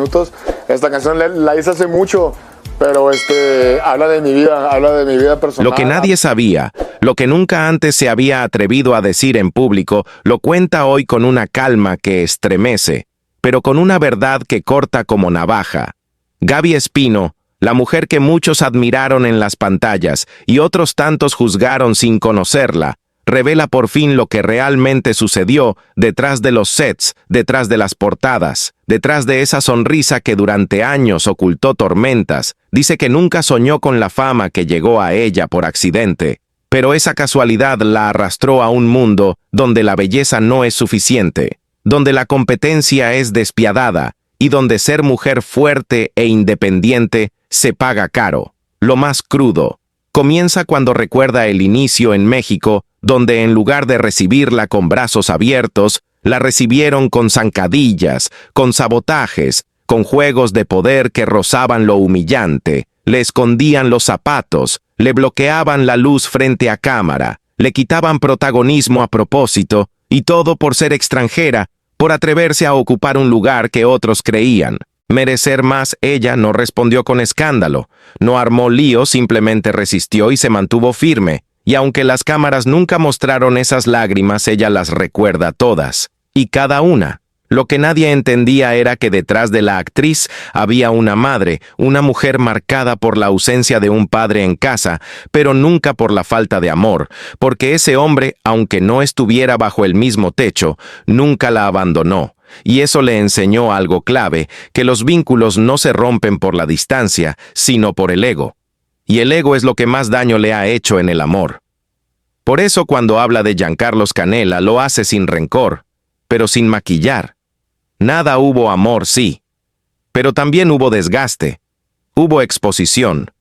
minutos. Esta canción la hice hace mucho, pero habla de mi vida personal. Lo que nadie sabía, lo que nunca antes se había atrevido a decir en público, lo cuenta hoy con una calma que estremece, pero con una verdad que corta como navaja. Gaby Espino, la mujer que muchos admiraron en las pantallas y otros tantos juzgaron sin conocerla, revela por fin lo que realmente sucedió detrás de los sets, detrás de las portadas, detrás de esa sonrisa que durante años ocultó tormentas. Dice que nunca soñó con la fama que llegó a ella por accidente, pero esa casualidad la arrastró a un mundo donde la belleza no es suficiente, donde la competencia es despiadada y donde ser mujer fuerte e independiente se paga caro. Lo más crudo comienza cuando recuerda el inicio en México, donde en lugar de recibirla con brazos abiertos, la recibieron con zancadillas, con sabotajes, con juegos de poder que rozaban lo humillante, le escondían los zapatos, le bloqueaban la luz frente a cámara, le quitaban protagonismo a propósito, y todo por ser extranjera, por atreverse a ocupar un lugar que otros creían merecer más. Ella no respondió con escándalo, no armó lío, simplemente resistió y se mantuvo firme. Y aunque las cámaras nunca mostraron esas lágrimas, ella las recuerda todas, y cada una. Lo que nadie entendía era que detrás de la actriz había una madre, una mujer marcada por la ausencia de un padre en casa, pero nunca por la falta de amor, porque ese hombre, aunque no estuviera bajo el mismo techo, nunca la abandonó. Y eso le enseñó algo clave, que los vínculos no se rompen por la distancia, sino por el ego. Y el ego es lo que más daño le ha hecho en el amor. Por eso cuando habla de Giancarlos Canela lo hace sin rencor, pero sin maquillar. Nada hubo amor, sí, pero también hubo desgaste, hubo exposición,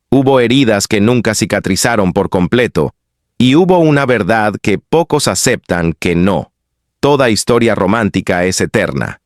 hubo heridas que nunca cicatrizaron por completo, y hubo una verdad que pocos aceptan, que no. Toda historia romántica es eterna.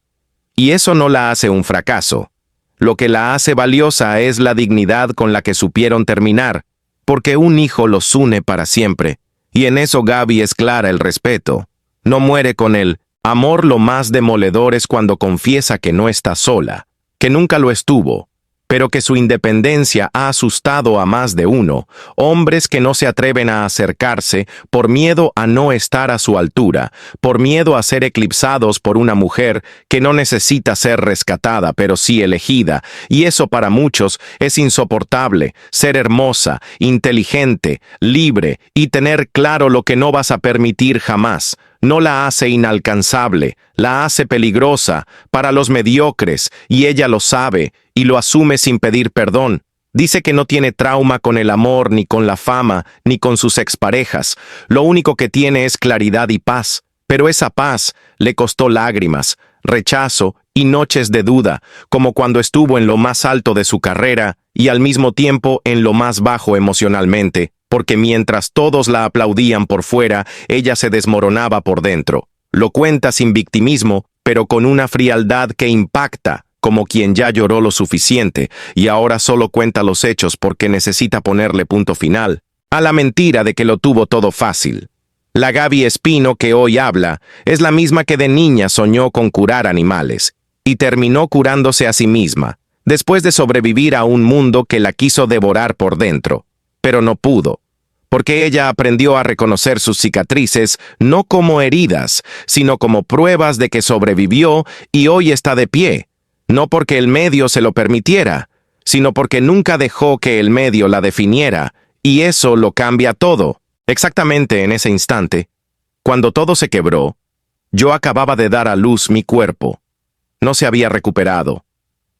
Y eso no la hace un fracaso. Lo que la hace valiosa es la dignidad con la que supieron terminar, porque un hijo los une para siempre. Y en eso Gaby es clara: el respeto. No muere con él. Amor lo más demoledor es cuando confiesa que no está sola, que nunca lo estuvo, pero que su independencia ha asustado a más de uno, hombres que no se atreven a acercarse por miedo a no estar a su altura, por miedo a ser eclipsados por una mujer que no necesita ser rescatada, pero sí elegida, y eso para muchos es insoportable: ser hermosa, inteligente, libre y tener claro lo que no vas a permitir jamás. No la hace inalcanzable, la hace peligrosa para los mediocres, y ella lo sabe y lo asume sin pedir perdón. Dice que no tiene trauma con el amor, ni con la fama, ni con sus exparejas. Lo único que tiene es claridad y paz. Pero esa paz le costó lágrimas, rechazo y noches de duda, como cuando estuvo en lo más alto de su carrera y al mismo tiempo en lo más bajo emocionalmente, porque mientras todos la aplaudían por fuera, ella se desmoronaba por dentro. Lo cuenta sin victimismo, pero con una frialdad que impacta, como quien ya lloró lo suficiente y ahora solo cuenta los hechos porque necesita ponerle punto final a la mentira de que lo tuvo todo fácil. La Gaby Espino que hoy habla es la misma que de niña soñó con curar animales y terminó curándose a sí misma, después de sobrevivir a un mundo que la quiso devorar por dentro, pero no pudo, porque ella aprendió a reconocer sus cicatrices no como heridas, sino como pruebas de que sobrevivió y hoy está de pie, no porque el medio se lo permitiera, sino porque nunca dejó que el medio la definiera, y eso lo cambia todo. Exactamente en ese instante, cuando todo se quebró, yo acababa de dar a luz mi cuerpo. No se había recuperado.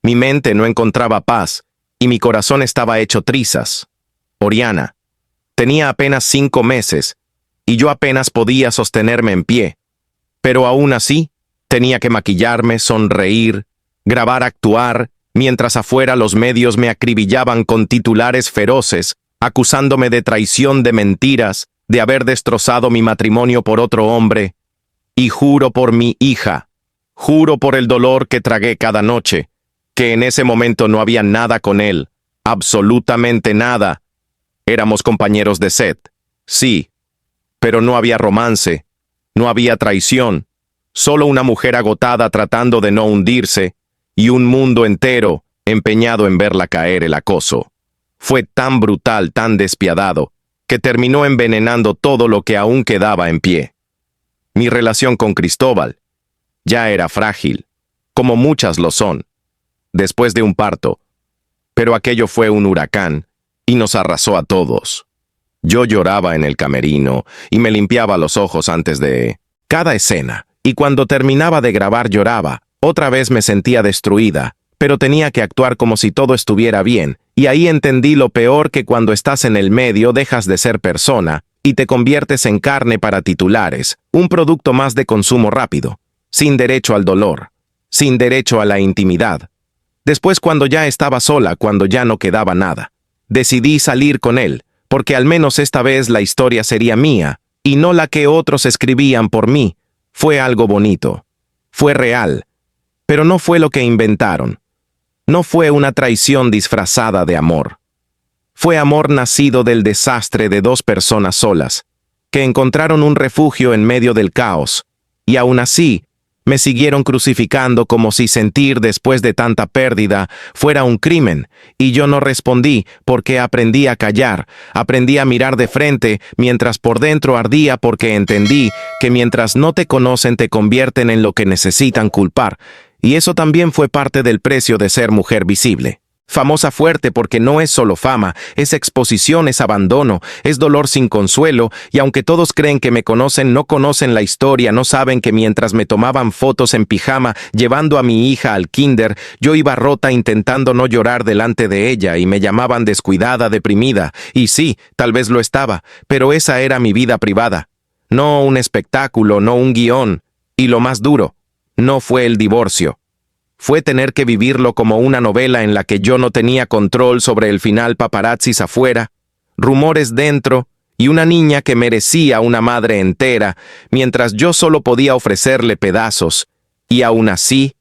Mi mente no encontraba paz y mi corazón estaba hecho trizas. Oriana tenía apenas 5 meses y yo apenas podía sostenerme en pie. Pero aún así, tenía que maquillarme, sonreír, grabar, actuar, mientras afuera los medios me acribillaban con titulares feroces, acusándome de traición, de mentiras, de haber destrozado mi matrimonio por otro hombre. Y juro por mi hija, juro por el dolor que tragué cada noche, que en ese momento no había nada con él, absolutamente nada. Éramos compañeros de set, sí, pero no había romance, no había traición, solo una mujer agotada tratando de no hundirse, y un mundo entero empeñado en verla caer el acoso. Fue tan brutal, tan despiadado, que terminó envenenando todo lo que aún quedaba en pie. Mi relación con Cristóbal ya era frágil, como muchas lo son, después de un parto, pero aquello fue un huracán y nos arrasó a todos. Yo lloraba en el camerino y me limpiaba los ojos antes de cada escena, y cuando terminaba de grabar lloraba. Otra vez me sentía destruida, pero tenía que actuar como si todo estuviera bien, y ahí entendí lo peor, que cuando estás en el medio dejas de ser persona y te conviertes en carne para titulares, un producto más de consumo rápido, sin derecho al dolor, sin derecho a la intimidad. Después, cuando ya estaba sola, cuando ya no quedaba nada, decidí salir con él, porque al menos esta vez la historia sería mía, y no la que otros escribían por mí. Fue algo bonito, fue real, pero no fue lo que inventaron. No fue una traición disfrazada de amor. Fue amor nacido del desastre de dos personas solas, que encontraron un refugio en medio del caos, y aún así, me siguieron crucificando como si sentir después de tanta pérdida fuera un crimen, y yo no respondí porque aprendí a callar, aprendí a mirar de frente mientras por dentro ardía, porque entendí que mientras no te conocen te convierten en lo que necesitan culpar, y eso también fue parte del precio de ser mujer visible. Famosa fuerte, porque no es solo fama, es exposición, es abandono, es dolor sin consuelo, y aunque todos creen que me conocen, no conocen la historia, no saben que mientras me tomaban fotos en pijama llevando a mi hija al kinder, yo iba rota intentando no llorar delante de ella y me llamaban descuidada, deprimida, y sí, tal vez lo estaba, pero esa era mi vida privada. No un espectáculo, no un guión, y lo más duro, no fue el divorcio. Fue tener que vivirlo como una novela en la que yo no tenía control sobre el final, paparazzis afuera, rumores dentro y una niña que merecía una madre entera, mientras yo solo podía ofrecerle pedazos, y aún así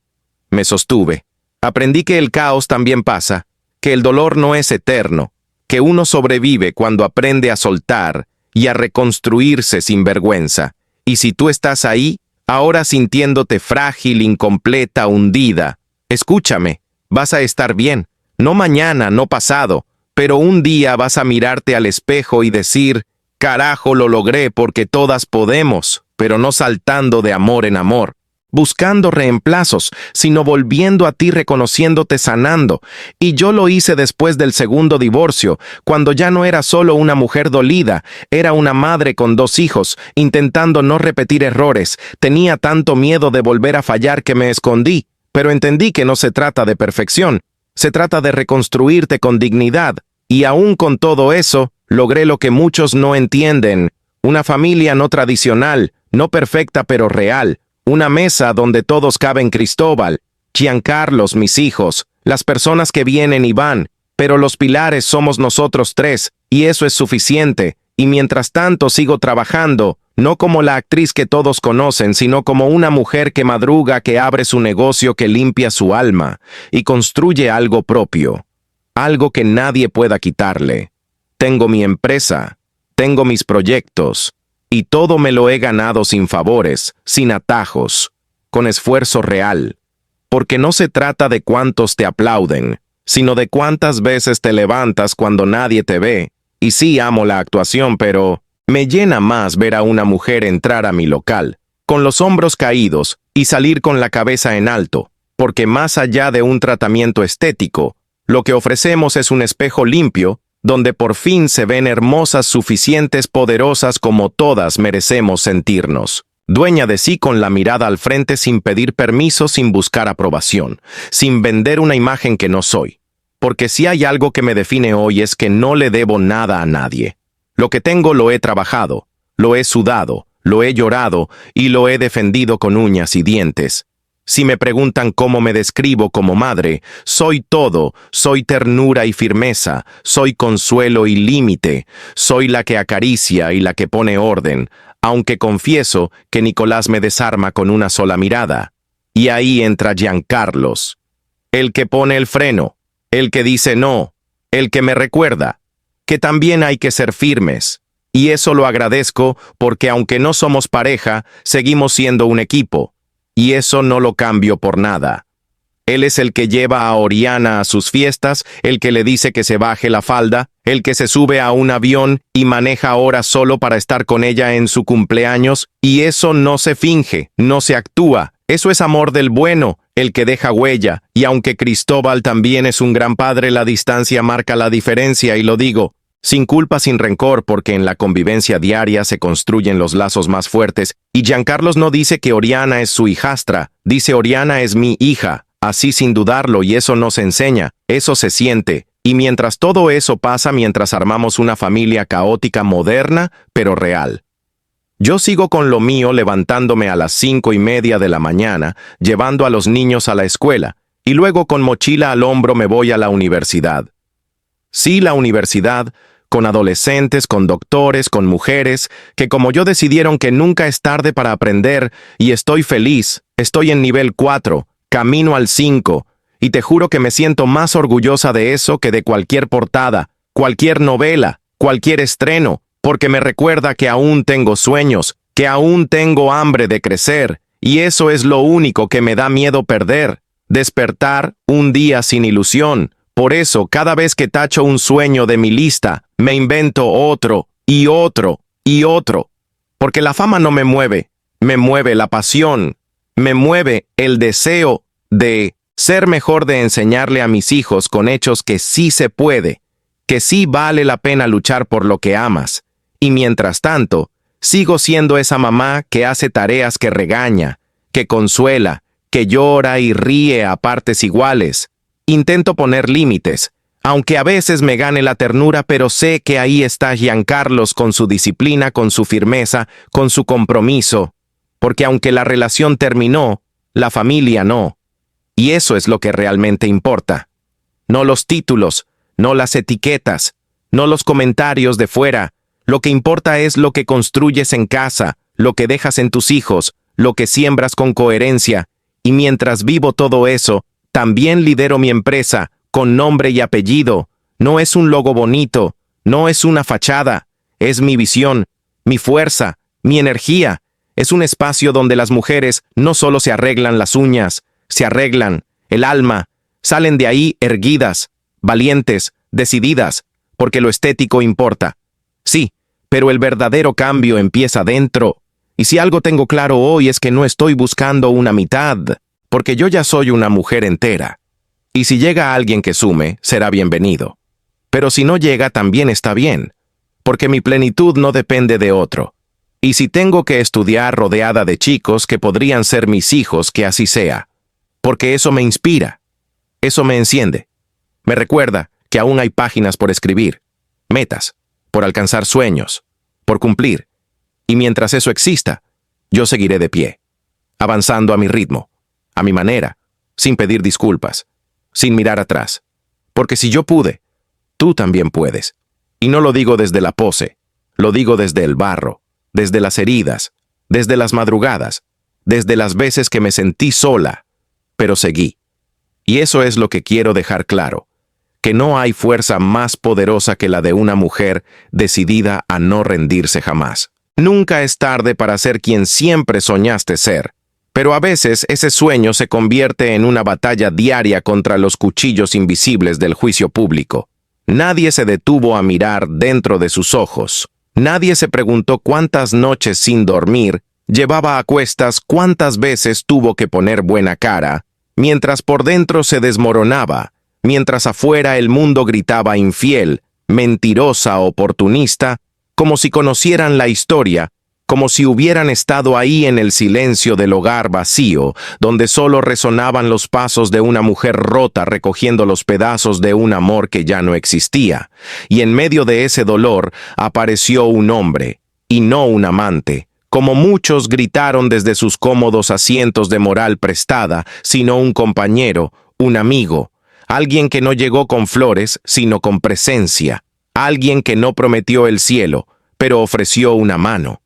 me sostuve. Aprendí que el caos también pasa, que el dolor no es eterno, que uno sobrevive cuando aprende a soltar y a reconstruirse sin vergüenza. Y si tú estás ahí, ahora sintiéndote frágil, incompleta, hundida, escúchame, vas a estar bien, no mañana, no pasado, pero un día vas a mirarte al espejo y decir, carajo, lo logré, porque todas podemos, pero no saltando de amor en amor, buscando reemplazos, sino volviendo a ti, reconociéndote, sanando. Y yo lo hice después del segundo divorcio, cuando ya no era solo una mujer dolida, era una madre con 2 hijos, intentando no repetir errores. Tenía tanto miedo de volver a fallar que me escondí, pero entendí que no se trata de perfección, se trata de reconstruirte con dignidad, y aún con todo eso, logré lo que muchos no entienden: una familia no tradicional, no perfecta pero real, una mesa donde todos caben: Cristóbal, Giancarlos, mis hijos, las personas que vienen y van, pero los pilares somos nosotros 3, y eso es suficiente, y mientras tanto sigo trabajando, no como la actriz que todos conocen, sino como una mujer que madruga, que abre su negocio, que limpia su alma, y construye algo propio, algo que nadie pueda quitarle. Tengo mi empresa, tengo mis proyectos, y todo me lo he ganado sin favores, sin atajos, con esfuerzo real. Porque no se trata de cuántos te aplauden, sino de cuántas veces te levantas cuando nadie te ve. Y sí, amo la actuación, pero me llena más ver a una mujer entrar a mi local, con los hombros caídos, y salir con la cabeza en alto, porque más allá de un tratamiento estético, lo que ofrecemos es un espejo limpio, donde por fin se ven hermosas, suficientes, poderosas, como todas merecemos sentirnos. Dueña de sí, con la mirada al frente, sin pedir permiso, sin buscar aprobación, sin vender una imagen que no soy. Porque si hay algo que me define hoy es que no le debo nada a nadie. Lo que tengo lo he trabajado, lo he sudado, lo he llorado y lo he defendido con uñas y dientes. Si me preguntan cómo me describo como madre, soy todo, soy ternura y firmeza, soy consuelo y límite, soy la que acaricia y la que pone orden, aunque confieso que Nicolás me desarma con una sola mirada. Y ahí entra Giancarlos, el que pone el freno, el que dice no, el que me recuerda que también hay que ser firmes. Y eso lo agradezco, porque aunque no somos pareja, seguimos siendo un equipo. Y eso no lo cambio por nada. Él es el que lleva a Oriana a sus fiestas, el que le dice que se baje la falda, el que se sube a un avión y maneja horas solo para estar con ella en su cumpleaños, y eso no se finge, no se actúa. Eso es amor del bueno, el que deja huella, y aunque Cristóbal también es un gran padre, la distancia marca la diferencia, y lo digo sin culpa, sin rencor, porque en la convivencia diaria se construyen los lazos más fuertes, y Giancarlos no dice que Oriana es su hijastra, dice Oriana es mi hija, así sin dudarlo, y eso no se enseña, eso se siente. Y mientras todo eso pasa, mientras armamos una familia caótica moderna, pero real. Yo sigo con lo mío, levantándome a las 5:30 de la mañana, llevando a los niños a la escuela, y luego con mochila al hombro me voy a la universidad. Sí, la universidad, con adolescentes, con doctores, con mujeres, que como yo decidieron que nunca es tarde para aprender, y estoy feliz, estoy en nivel 4, camino al 5, y te juro que me siento más orgullosa de eso que de cualquier portada, cualquier novela, cualquier estreno, porque me recuerda que aún tengo sueños, que aún tengo hambre de crecer, y eso es lo único que me da miedo perder, despertar un día sin ilusión. Por eso, cada vez que tacho un sueño de mi lista, me invento otro, y otro, y otro. Porque la fama no me mueve la pasión, me mueve el deseo de ser mejor, de enseñarle a mis hijos con hechos que sí se puede, que sí vale la pena luchar por lo que amas. Y mientras tanto, sigo siendo esa mamá que hace tareas, que regaña, que consuela, que llora y ríe a partes iguales. Intento poner límites, aunque a veces me gane la ternura, pero sé que ahí está Giancarlos con su disciplina, con su firmeza, con su compromiso, porque aunque la relación terminó, la familia no. Y eso es lo que realmente importa. No los títulos, no las etiquetas, no los comentarios de fuera. Lo que importa es lo que construyes en casa, lo que dejas en tus hijos, lo que siembras con coherencia. Y mientras vivo todo eso, también lidero mi empresa, con nombre y apellido. No es un logo bonito, no es una fachada, es mi visión, mi fuerza, mi energía. Es un espacio donde las mujeres no solo se arreglan las uñas, se arreglan el alma, salen de ahí erguidas, valientes, decididas, porque lo estético importa. Sí, pero el verdadero cambio empieza dentro. Y si algo tengo claro hoy es que no estoy buscando una mitad, porque yo ya soy una mujer entera. Y si llega alguien que sume, será bienvenido. Pero si no llega, también está bien, porque mi plenitud no depende de otro. Y si tengo que estudiar rodeada de chicos que podrían ser mis hijos, que así sea, porque eso me inspira, eso me enciende. Me recuerda que aún hay páginas por escribir, metas, por alcanzar sueños, por cumplir. Y mientras eso exista, yo seguiré de pie, avanzando a mi ritmo, a mi manera, sin pedir disculpas, sin mirar atrás. Porque si yo pude, tú también puedes. Y no lo digo desde la pose, lo digo desde el barro, desde las heridas, desde las madrugadas, desde las veces que me sentí sola, pero seguí. Y eso es lo que quiero dejar claro, que no hay fuerza más poderosa que la de una mujer decidida a no rendirse jamás. Nunca es tarde para ser quien siempre soñaste ser. Pero a veces ese sueño se convierte en una batalla diaria contra los cuchillos invisibles del juicio público. Nadie se detuvo a mirar dentro de sus ojos. Nadie se preguntó cuántas noches sin dormir llevaba a cuestas, cuántas veces tuvo que poner buena cara, mientras por dentro se desmoronaba, mientras afuera el mundo gritaba infiel, mentirosa, oportunista, como si conocieran la historia, como si hubieran estado ahí en el silencio del hogar vacío, donde solo resonaban los pasos de una mujer rota recogiendo los pedazos de un amor que ya no existía. Y en medio de ese dolor apareció un hombre, y no un amante, como muchos gritaron desde sus cómodos asientos de moral prestada, sino un compañero, un amigo, alguien que no llegó con flores, sino con presencia, alguien que no prometió el cielo, pero ofreció una mano.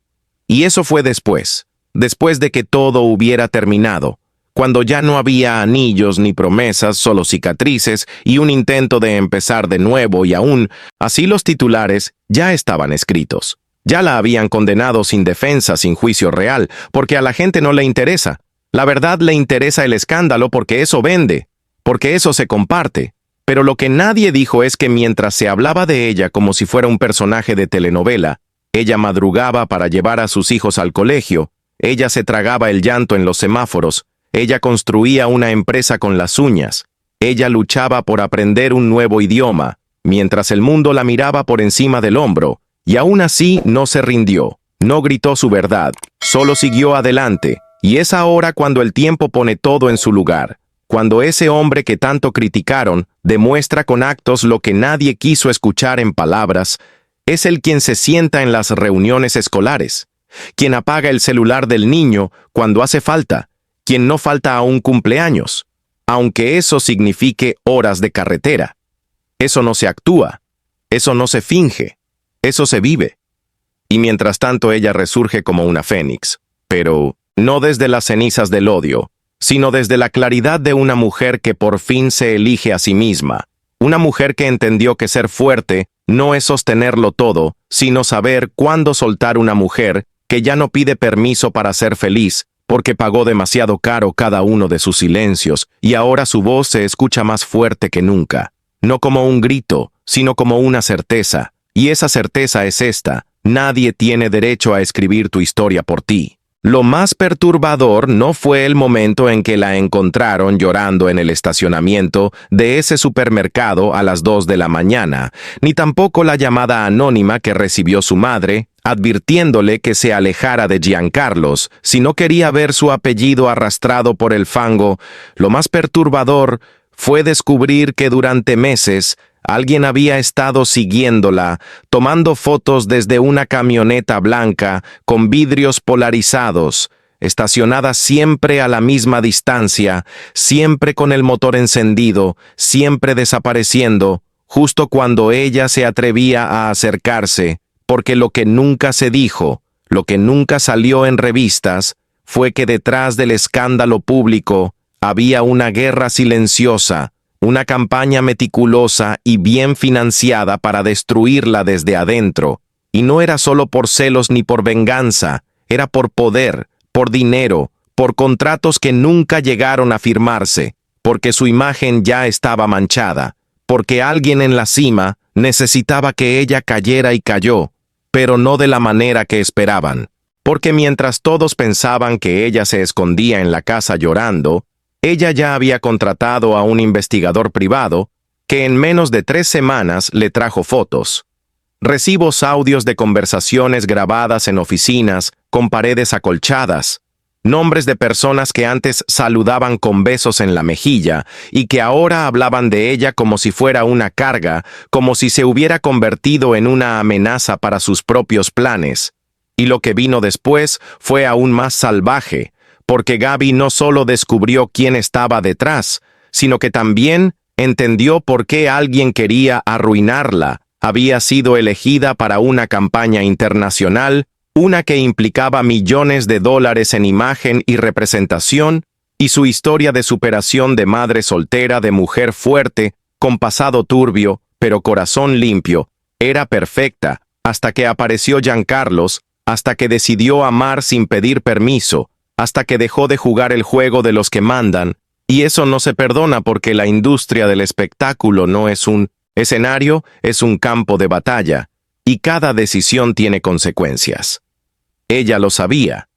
Y eso fue después de que todo hubiera terminado, cuando ya no había anillos ni promesas, solo cicatrices y un intento de empezar de nuevo, y aún así los titulares ya estaban escritos. Ya la habían condenado sin defensa, sin juicio real, porque a la gente no le interesa. La verdad le interesa el escándalo porque eso vende. porque eso se comparte. Pero lo que nadie dijo es que mientras se hablaba de ella como si fuera un personaje de telenovela, ella madrugaba para llevar a sus hijos al colegio, ella se tragaba el llanto en los semáforos, ella construía una empresa con las uñas, ella luchaba por aprender un nuevo idioma, mientras el mundo la miraba por encima del hombro, y aún así no se rindió, no gritó su verdad, solo siguió adelante, y es ahora cuando el tiempo pone todo en su lugar. Cuando ese hombre que tanto criticaron demuestra con actos lo que nadie quiso escuchar en palabras, es el quien se sienta en las reuniones escolares, quien apaga el celular del niño cuando hace falta, quien no falta a un cumpleaños, aunque eso signifique horas de carretera. Eso no se actúa, eso no se finge, eso se vive. Y mientras tanto ella resurge como una fénix, pero no desde las cenizas del odio, sino desde la claridad de una mujer que por fin se elige a sí misma, una mujer que entendió que ser fuerte no es sostenerlo todo, sino saber cuándo soltar una mujer que ya no pide permiso para ser feliz, porque pagó demasiado caro cada uno de sus silencios, y ahora su voz se escucha más fuerte que nunca, no como un grito, sino como una certeza, y esa certeza es esta: nadie tiene derecho a escribir tu historia por ti. Lo más perturbador no fue el momento en que la encontraron llorando en el estacionamiento de ese supermercado a las 2 de la mañana, ni tampoco la llamada anónima que recibió su madre, advirtiéndole que se alejara de Giancarlos si no quería ver su apellido arrastrado por el fango. Lo más perturbador fue descubrir que durante meses alguien había estado siguiéndola, tomando fotos desde una camioneta blanca con vidrios polarizados, estacionada siempre a la misma distancia, siempre con el motor encendido, siempre desapareciendo, justo cuando ella se atrevía a acercarse, porque lo que nunca se dijo, lo que nunca salió en revistas, fue que detrás del escándalo público había una guerra silenciosa, una campaña meticulosa y bien financiada para destruirla desde adentro, y no era solo por celos ni por venganza, era por poder, por dinero, por contratos que nunca llegaron a firmarse, porque su imagen ya estaba manchada, porque alguien en la cima necesitaba que ella cayera y cayó, pero no de la manera que esperaban, porque mientras todos pensaban que ella se escondía en la casa llorando, ella ya había contratado a un investigador privado que en menos de 3 semanas le trajo fotos, recibos audios de conversaciones grabadas en oficinas con paredes acolchadas, nombres de personas que antes saludaban con besos en la mejilla y que ahora hablaban de ella como si fuera una carga, como si se hubiera convertido en una amenaza para sus propios planes. Y lo que vino después fue aún más salvaje, porque Gaby no solo descubrió quién estaba detrás, sino que también entendió por qué alguien quería arruinarla. Había sido elegida para una campaña internacional, una que implicaba millones de dólares en imagen y representación, y su historia de superación de madre soltera, de mujer fuerte, con pasado turbio, pero corazón limpio, era perfecta, hasta que apareció Giancarlos, hasta que decidió amar sin pedir permiso, hasta que dejó de jugar el juego de los que mandan, y eso no se perdona porque la industria del espectáculo no es un escenario, es un campo de batalla, y cada decisión tiene consecuencias. Ella lo sabía,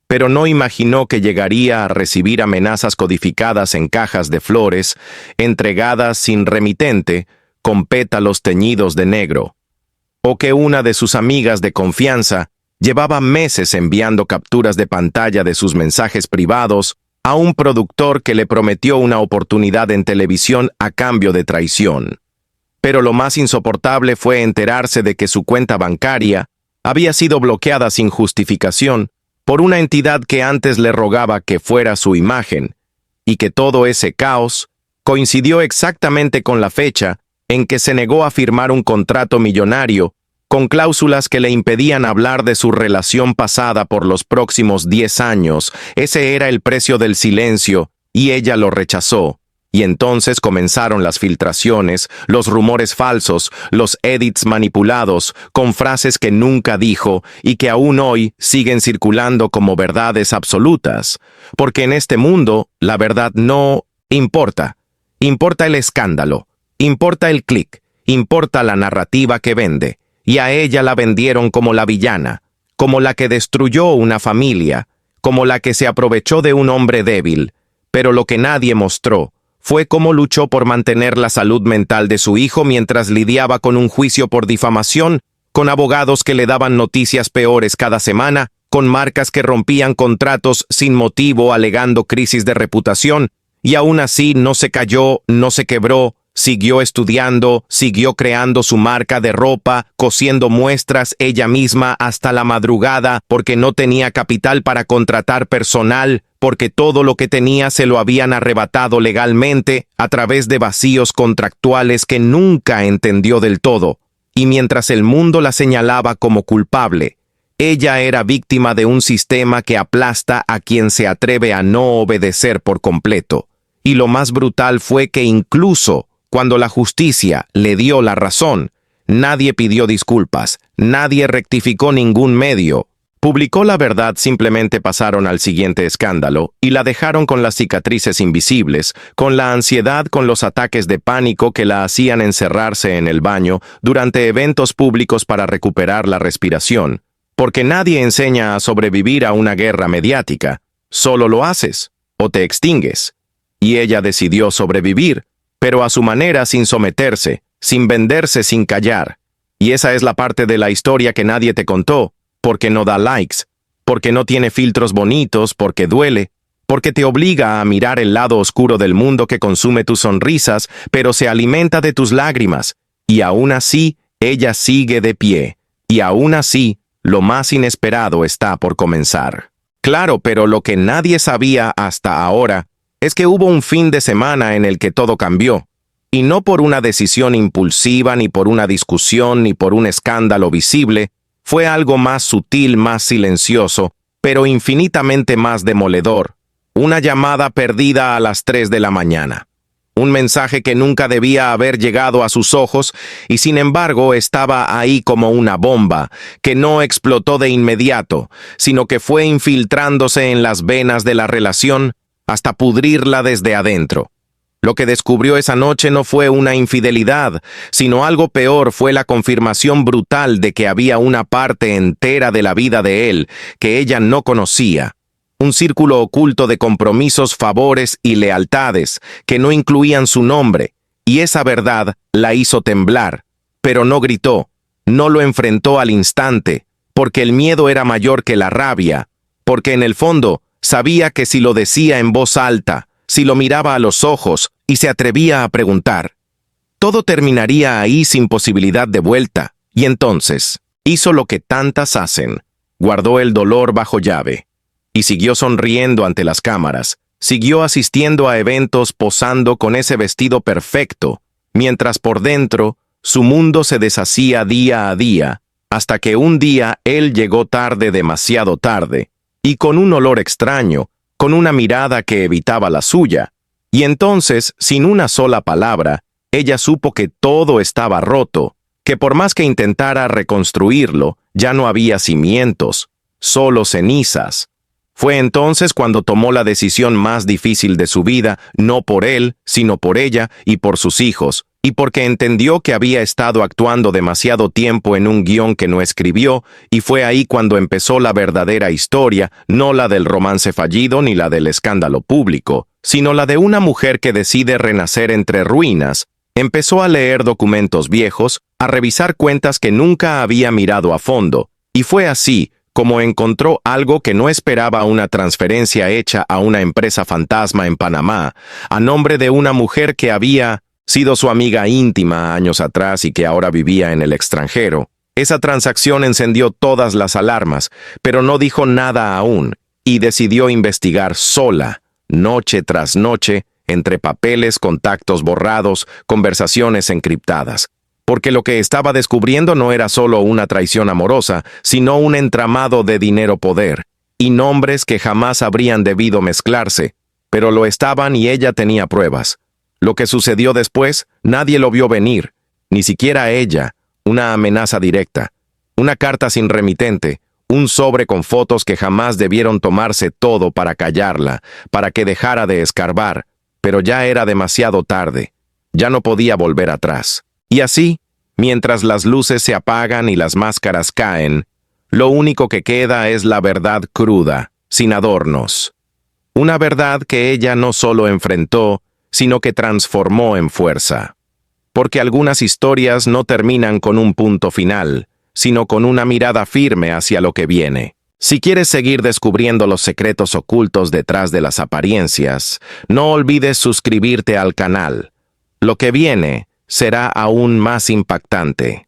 pero no imaginó que llegaría a recibir amenazas codificadas en cajas de flores, entregadas sin remitente, con pétalos teñidos de negro, o que una de sus amigas de confianza llevaba meses enviando capturas de pantalla de sus mensajes privados a un productor que le prometió una oportunidad en televisión a cambio de traición. Pero lo más insoportable fue enterarse de que su cuenta bancaria había sido bloqueada sin justificación por una entidad que antes le rogaba que fuera su imagen, y que todo ese caos coincidió exactamente con la fecha en que se negó a firmar un contrato millonario con cláusulas que le impedían hablar de su relación pasada por los próximos 10 años. Ese era el precio del silencio, y ella lo rechazó. Y entonces comenzaron las filtraciones, los rumores falsos, los edits manipulados, con frases que nunca dijo y que aún hoy siguen circulando como verdades absolutas. Porque en este mundo, la verdad no importa. Importa el escándalo, importa el clic, importa la narrativa que vende, y a ella la vendieron como la villana, como la que destruyó una familia, como la que se aprovechó de un hombre débil, pero lo que nadie mostró fue cómo luchó por mantener la salud mental de su hijo mientras lidiaba con un juicio por difamación, con abogados que le daban noticias peores cada semana, con marcas que rompían contratos sin motivo alegando crisis de reputación, y aún así no se cayó, no se quebró, siguió estudiando, siguió creando su marca de ropa, cosiendo muestras ella misma hasta la madrugada porque no tenía capital para contratar personal, porque todo lo que tenía se lo habían arrebatado legalmente a través de vacíos contractuales que nunca entendió del todo. Y mientras el mundo la señalaba como culpable, ella era víctima de un sistema que aplasta a quien se atreve a no obedecer por completo. Y lo más brutal fue que incluso cuando la justicia le dio la razón, nadie pidió disculpas, nadie rectificó ningún medio. Publicó la verdad, simplemente pasaron al siguiente escándalo y la dejaron con las cicatrices invisibles, con la ansiedad, con los ataques de pánico que la hacían encerrarse en el baño durante eventos públicos para recuperar la respiración. Porque nadie enseña a sobrevivir a una guerra mediática, solo lo haces o te extingues. Y ella decidió sobrevivir, pero a su manera, sin someterse, sin venderse, sin callar. Y esa es la parte de la historia que nadie te contó, porque no da likes, porque no tiene filtros bonitos, porque duele, porque te obliga a mirar el lado oscuro del mundo que consume tus sonrisas, pero se alimenta de tus lágrimas. Y aún así, ella sigue de pie. Y aún así, lo más inesperado está por comenzar. Claro, pero lo que nadie sabía hasta ahora es que hubo un fin de semana en el que todo cambió, y no por una decisión impulsiva, ni por una discusión, ni por un escándalo visible. Fue algo más sutil, más silencioso, pero infinitamente más demoledor. Una llamada perdida a las 3 de la mañana. Un mensaje que nunca debía haber llegado a sus ojos, y sin embargo estaba ahí como una bomba, que no explotó de inmediato, sino que fue infiltrándose en las venas de la relación, hasta pudrirla desde adentro. Lo que descubrió esa noche no fue una infidelidad, sino algo peor, fue la confirmación brutal de que había una parte entera de la vida de él que ella no conocía. Un círculo oculto de compromisos, favores y lealtades que no incluían su nombre, y esa verdad la hizo temblar, pero no gritó, no lo enfrentó al instante, porque el miedo era mayor que la rabia, porque en el fondo sabía que si lo decía en voz alta, si lo miraba a los ojos y se atrevía a preguntar, todo terminaría ahí sin posibilidad de vuelta. Y entonces hizo lo que tantas hacen, guardó el dolor bajo llave y siguió sonriendo ante las cámaras, siguió asistiendo a eventos posando con ese vestido perfecto, mientras por dentro su mundo se deshacía día a día, hasta que un día él llegó tarde, demasiado tarde, y con un olor extraño, con una mirada que evitaba la suya, y entonces, sin una sola palabra, ella supo que todo estaba roto, que por más que intentara reconstruirlo, ya no había cimientos, solo cenizas. Fue entonces cuando tomó la decisión más difícil de su vida, no por él, sino por ella y por sus hijos, y porque entendió que había estado actuando demasiado tiempo en un guión que no escribió, y fue ahí cuando empezó la verdadera historia, no la del romance fallido ni la del escándalo público, sino la de una mujer que decide renacer entre ruinas. Empezó a leer documentos viejos, a revisar cuentas que nunca había mirado a fondo, y fue así como encontró algo que no esperaba: una transferencia hecha a una empresa fantasma en Panamá, a nombre de una mujer que había sido su amiga íntima años atrás y que ahora vivía en el extranjero. Esa transacción encendió todas las alarmas, pero no dijo nada aún, y decidió investigar sola, noche tras noche, entre papeles, contactos borrados, conversaciones encriptadas. Porque lo que estaba descubriendo no era solo una traición amorosa, sino un entramado de dinero-poder, y nombres que jamás habrían debido mezclarse, pero lo estaban y ella tenía pruebas. Lo que sucedió después, nadie lo vio venir, ni siquiera ella. Una amenaza directa, una carta sin remitente, un sobre con fotos que jamás debieron tomarse todo para callarla, para que dejara de escarbar. pero ya era demasiado tarde. Ya no podía volver atrás. Y así, mientras las luces se apagan y las máscaras caen, lo único que queda es la verdad cruda, sin adornos. Una verdad que ella no solo enfrentó, sino que transformó en fuerza. Porque algunas historias no terminan con un punto final, sino con una mirada firme hacia lo que viene. Si quieres seguir descubriendo los secretos ocultos detrás de las apariencias, no olvides suscribirte al canal. Lo que viene será aún más impactante.